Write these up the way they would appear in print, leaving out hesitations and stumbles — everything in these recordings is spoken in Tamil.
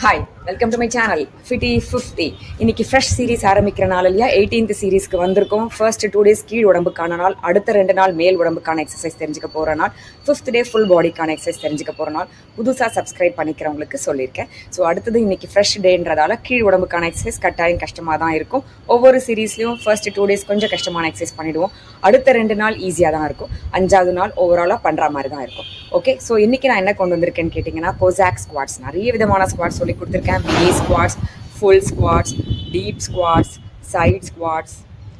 Hi, welcome to my channel fifty 50. இன்னைக்கு ஃப்ரெஷ் சீரீஸ் ஆரம்பிக்கிற நாள் இல்லையா? 18th சீரீஸ்க்கு வந்திருக்கோம். ஃபர்ஸ்ட் 2 days கீழ் உடம்புக்கான நாள், அடுத்த 2 நாள் மேல் உடம்புக்கான எக்ஸசைஸ் தெரிஞ்சுக்க போகிற நாள், 5th day ஃபுல் பாடிக்கான எக்ஸசைஸ் தெரிஞ்சுக்க போகிற நாள். புதுசாக சப்ஸ்கிரைப் பண்ணிக்கிறவங்களுக்கு சொல்லியிருக்கேன். ஸோ அடுத்தது இன்னைக்கு ஃப்ரெஷ் டேன்றதால கீழ் உடம்புக்கான எக்ஸசைஸ் கட்டாயம் கஷ்டமாக தான் இருக்கும். ஒவ்வொரு சீரீஸ்லையும் ஃபர்ஸ்ட் 2 days கொஞ்சம் கஷ்டமான எக்ஸசைஸ் பண்ணிவிடுவோம். அடுத்த 2 நாள் ஈஸியாக தான் இருக்கும். 5வது நாள் ஓவராலாக பண்ணுற மாதிரி தான் இருக்கும். ஓகே, ஸோ இன்றைக்கி நான் என்ன கொண்டு வந்திருக்கேன்னு கேட்டிங்கன்னா, கோசாக் ஸ்குவாட்ஸ். நிறைய விதமான ஸ்குவாட்ஸ் சொல்லி கொடுத்துருக்கேன். Squats, full squats, deep squats, side squats,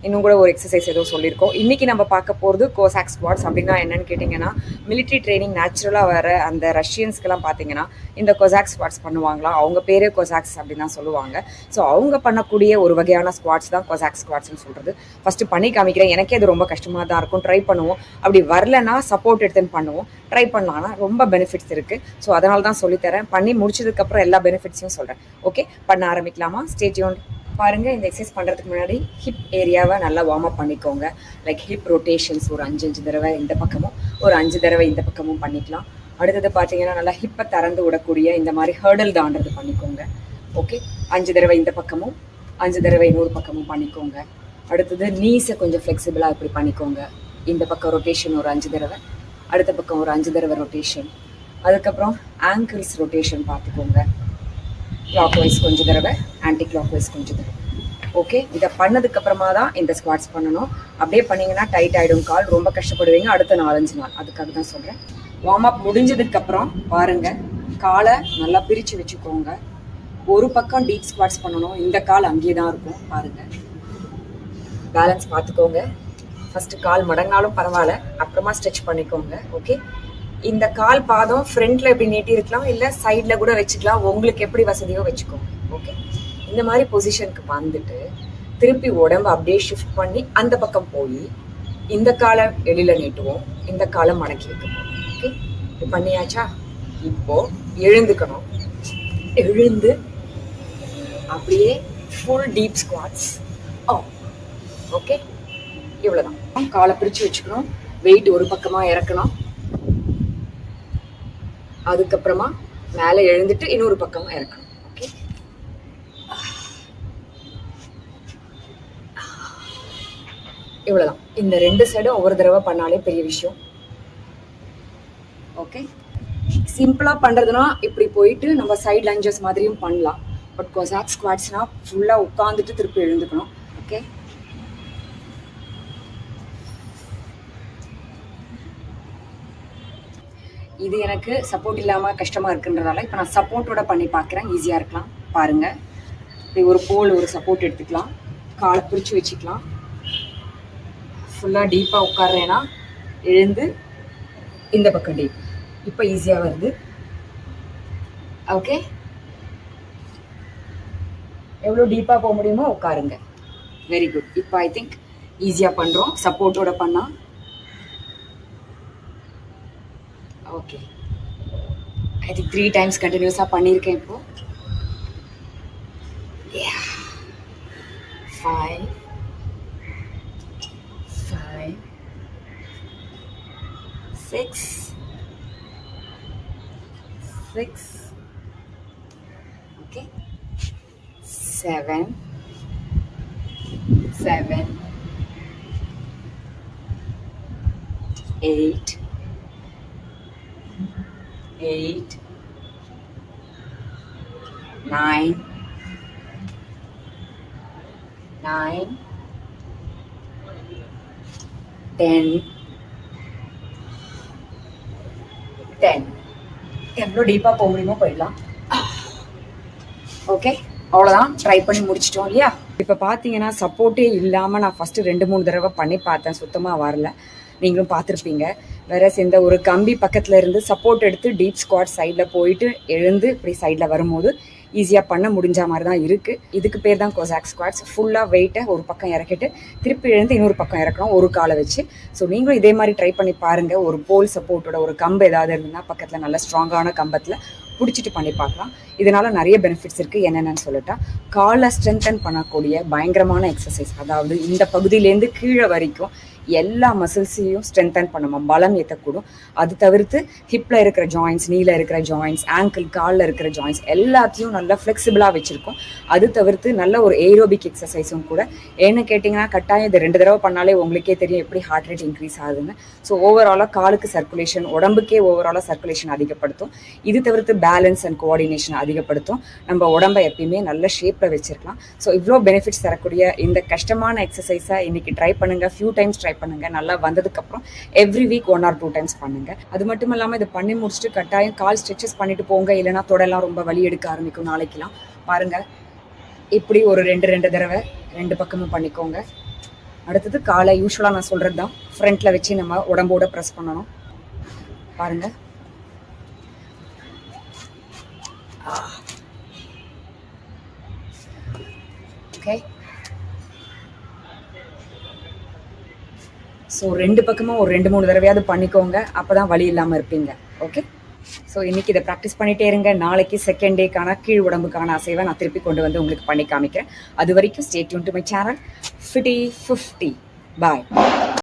இன்னும் கூட ஒரு எக்ஸசைஸ் ஏதோ சொல்லியிருக்கோம். இன்றைக்கி நம்ம பார்க்க போகிறது கோசாக் ஸ்குவாட்ஸ். அப்படின்னா என்னன்னு கேட்டிங்கன்னா, மிலிட்ரி ட்ரைனிங் நேச்சுரலாக வர அந்த ரஷ்யன்ஸ்க்கெல்லாம் பார்த்தீங்கன்னா இந்த கோசாக் ஸ்குவாட்ஸ் பண்ணுவாங்களா, அவங்க பேரே கோசாக்ஸ் அப்படின்னு தான் சொல்லுவாங்க. ஸோ அவங்க பண்ணக்கூடிய ஒரு வகையான ஸ்குவாட்ஸ் தான் கோசாக் ஸ்குவாட்ஸ்ன்னு சொல்கிறது. ஃபஸ்ட்டு பண்ணி காமிக்கிறேன். எனக்கே அது ரொம்ப கஷ்டமாக தான் இருக்கும். ட்ரை பண்ணுவோம். அப்படி வரலன்னா சப்போர்ட் எடுத்துன்னு பண்ணுவோம். ட்ரை பண்ணலான்னா ரொம்ப பெனிஃபிட்ஸ் இருக்குது. ஸோ அதனால தான் சொல்லித்தரேன். பண்ணி முடிச்சதுக்கப்புறம் எல்லா பெனிஃபிட்ஸையும் சொல்கிறேன். ஓகே, பண்ண ஆரம்பிக்கலாமா? Stay tuned. பாருங்கள், இந்த எக்ஸசைஸ் பண்ணுறதுக்கு முன்னாடி ஹிப் ஏரியாவை நல்லா வார்ம் அப் பண்ணிக்கோங்க. லைக் ஹிப் ரொட்டேஷன்ஸ் ஒரு 5 தடவை இந்த பக்கமும் ஒரு 5 தடவை இந்த பக்கமும் பண்ணிக்கலாம். அடுத்தது பார்த்தீங்கன்னா நல்லா ஹிப்பை திறந்து விடக்கூடிய இந்த மாதிரி ஹர்டல் தாண்டது பண்ணிக்கோங்க. ஓகே, 5 தடவை இந்த பக்கமும் 5 தடவை இன்னொரு பக்கமும் பண்ணிக்கோங்க. அடுத்தது நீஸை கொஞ்சம் ஃப்ளெக்சிபிளாக இப்படி பண்ணிக்கோங்க. இந்த பக்கம் ரொட்டேஷன் ஒரு 5 தடவை, அடுத்த பக்கம் ஒரு 5 தடவை ரொட்டேஷன். அதுக்கப்புறம் ஆங்கிள்ஸ் ரொட்டேஷன் பார்த்துக்கோங்க. கிளாக் வைஸ் கொஞ்சம் தடவை, ஆன்டி கிளாக் வைஸ் கொஞ்சம் தடவை. ஓகே, இதை பண்ணதுக்கப்புறமா தான் இந்த ஸ்குவாட்ஸ் பண்ணணும். அப்படியே பண்ணிங்கன்னா டைட் ஆகிடும் கால், ரொம்ப கஷ்டப்படுவீங்க அடுத்த 4-5 நாள். அதுக்காக தான் சொல்கிறேன். வார்ம் அப் முடிஞ்சதுக்கப்புறம் பாருங்கள், காலை நல்லா பிரித்து வச்சுக்கோங்க. ஒரு பக்கம் டீப் ஸ்குவாட்ஸ் பண்ணணும். இந்த கால் அங்கேயே தான் இருக்கும். பாருங்கள், பேலன்ஸ் பார்த்துக்கோங்க. ஃபஸ்ட்டு கால் மடங்கினாலும் பரவாயில்ல, அப்புறமா ஸ்ட்ரெச் பண்ணிக்கோங்க. ஓகே, இந்த கால் பாதம் ஃப்ரண்ட்டில் எப்படி நீட்டி இருக்கலாம், இல்லை சைடில் கூட வச்சுக்கலாம். உங்களுக்கு எப்படி வசதியோ வச்சுக்கோங்க. ஓகே, இந்த மாதிரி பொசிஷனுக்கு வந்துட்டு திருப்பி உடம்பு அப்படியே ஷிஃப்ட் பண்ணி அந்த பக்கம் போய் இந்த காலை வெளியில் நீட்டுவோம், இந்த காலை மடக்கி வைக்கணும். ஓகே, இது பண்ணியாச்சா? இப்போது எழுந்துக்கணும். எழுந்து அப்படியே ஃபுல் டீப் ஸ்குவாட்ஸ். ஓகே, இவ்வளோதான். காலை பிரித்து வச்சுக்கணும். வெயிட் ஒரு பக்கமாக இறக்கணும். அதுக்கப்புறமா மேலே எழுந்துட்டு இன்னொரு பக்கமாக இறக்கணும். ஓகே, இவ்வளோதான். இந்த 2 சைடும் ஒவ்வொரு தடவை பண்ணாலே பெரிய விஷயம். ஓகே, சிம்பிளாக பண்ணுறதுனா இப்படி போயிட்டு நம்ம சைட் லஞ்சஸ் மாதிரியும் பண்ணலாம். பட் கோசாக் ஸ்குவாட்ஸ்னால் ஃபுல்லாக உட்காந்துட்டு திருப்பி எழுந்துக்கணும். ஓகே, இது எனக்கு சப்போர்ட் இல்லாமல் கஷ்டமாக இருக்குன்றதால இப்போ நான் சப்போர்ட்டோட பண்ணி பார்க்குறேன். ஈஸியாக இருக்கலாம். பாருங்கள், இப்படி ஒரு போல் ஒரு சப்போர்ட் எடுத்துக்கலாம். காலை பிடிச்சி வச்சுக்கலாம். ஃபுல்லாக டீப்பாக உட்கார்றேன்னா எழுந்து இந்த பக்கம் டீப். இப்போ ஈஸியாக வருது. ஓகே, எவ்வளோ டீப்பாக போக முடியுமோ உட்காருங்க. Very good. இப்போ ஐ திங்க் ஈஸியாக பண்ணுறோம் சப்போர்ட்டோட பண்ணால். ஓகே, ஐ திங்க் 3 times கண்டினியூஸாக பண்ணியிருக்கேன். இப்போது 5 6 ஓகே, 7 8 9 10. எவ்வளோ டீப்பாக போக முடியுமோ போயிடலாம். ஓகே, அவ்வளோதான். ட்ரை பண்ணி முடிச்சிட்டோம் இல்லையா? இப்போ பார்த்தீங்கன்னா சப்போர்ட்டே இல்லாமல் நான் ஃபஸ்ட்டு 2-3 தடவை பண்ணி பார்த்தேன். சுத்தமாக வரல. நீங்களும் பார்த்துருப்பீங்க. வேற இந்த ஒரு கம்பி பக்கத்தில் இருந்து சப்போர்ட் எடுத்து டீப் ஸ்குவாட் சைடில் போயிட்டு எழுந்து இப்படி சைடில் வரும்போது ஈஸியாக பண்ண முடிஞ்ச மாதிரி தான் இருக்குது. இதுக்கு பேர் தான் கோசாக் ஸ்குவாட்ஸ். ஃபுல்லாக வெயிட்டை ஒரு பக்கம் இறக்கிட்டு திருப்பி எழுந்து இன்னொரு பக்கம் இறக்கணும் ஒரு காலை வச்சு. ஸோ நீங்களும் இதே மாதிரி ட்ரை பண்ணி பாருங்கள். ஒரு போல் சப்போர்ட்டோட ஒரு கம்பு ஏதாவது இருந்ததுன்னா பக்கத்தில் நல்ல ஸ்ட்ராங்கான கம்பத்தில் பிடிச்சிட்டு பண்ணி பார்க்கலாம். இதனால் நிறைய பெனிஃபிட்ஸ் இருக்குது. என்னென்னு சொல்லிட்டா, காலை ஸ்ட்ரென்தன் பண்ணக்கூடிய பயங்கரமான எக்ஸசைஸ். அதாவது இந்த பகுதியிலேருந்து கீழே வரைக்கும் எல்லா மசில்ஸையும் ஸ்ட்ரென்தன் பண்ணுமா, பலம் ஏற்றக்கூடும். அது தவிர்த்து ஹிப்பில் இருக்கிற ஜாயின்ஸ், நீல இருக்கிற ஜாயின்ஸ், ஆங்கிள் காலில் இருக்கிற ஜாயின்ஸ் எல்லாத்தையும் நல்லா ஃப்ளெக்சிபிளாக வச்சுருக்கோம். அது தவிர்த்து நல்ல ஒரு ஏரோபிக் எக்ஸசைஸும் கூட. ஏன்னு கேட்டிங்கன்னா கட்டாயம் இது 2 தடவை பண்ணாலே உங்களுக்கே தெரியும் எப்படி ஹார்ட் ரேட் இன்க்ரீஸ் ஆகுதுன்னு. ஸோ ஓவராலாக காலுக்கு சர்க்குலேஷன், உடம்புக்கே ஓவராலாக சர்க்குலேஷன் அதிகப்படுத்தும். இது தவிர்த்து பேலன்ஸ் அண்ட் கோஆர்டினேஷன் அதிகப்படுத்தும். நம்ம உடம்பை எப்பயுமே நல்ல ஷேப்பில் வச்சுருக்கலாம். ஸோ இவ்வளோ பெனிஃபிட்ஸ் தரக்கூடிய இந்த கஷ்டமான எக்ஸசைஸை இன்றைக்கி ட்ரை பண்ணுங்கள். ஃபியூ டைம்ஸ் ட்ரை பண்ணுங்கள். நல்லா வந்ததுக்கப்புறம் எவ்ரி வீக் 1 or 2 times பண்ணுங்கள். அது மட்டும் இல்லாமல் இதை பண்ணி முடிச்சுட்டு கட்டாயம் கால் ஸ்ட்ரெச்சஸ் பண்ணிட்டு போங்க. இல்லைனா தொடெல்லாம் ரொம்ப வலி எடுக்க ஆரம்பிக்கும் நாளைக்கெல்லாம். பாருங்கள், இப்படி ஒரு 2 தடவை 2 பக்கமும் பண்ணிக்கோங்க. அடுத்தது காலை யூஸ்வலாக நான் சொல்கிறது தான், ஃப்ரண்ட்டில் வச்சு நம்ம உடம்போட ப்ரெஸ் பண்ணணும். பாருங்கள், ஓகே. ஸோ 2 பக்கமும் ஒரு 2-3 தடவையாவது பண்ணிக்கோங்க. அப்போ தான் வலி இல்லாமல் இருப்பீங்க. ஓகே. ஸோ இன்றைக்கி இதை ப்ராக்டிஸ் பண்ணிகிட்டே இருங்க. நாளைக்கு செகண்ட் டேக்கான கீழ் உடம்புக்கான அசைவை நான் திருப்பி கொண்டு வந்து உங்களுக்கு பண்ணி காமிக்கிறேன். அது வரைக்கும் stay tune to my channel Fitty 50. Bye.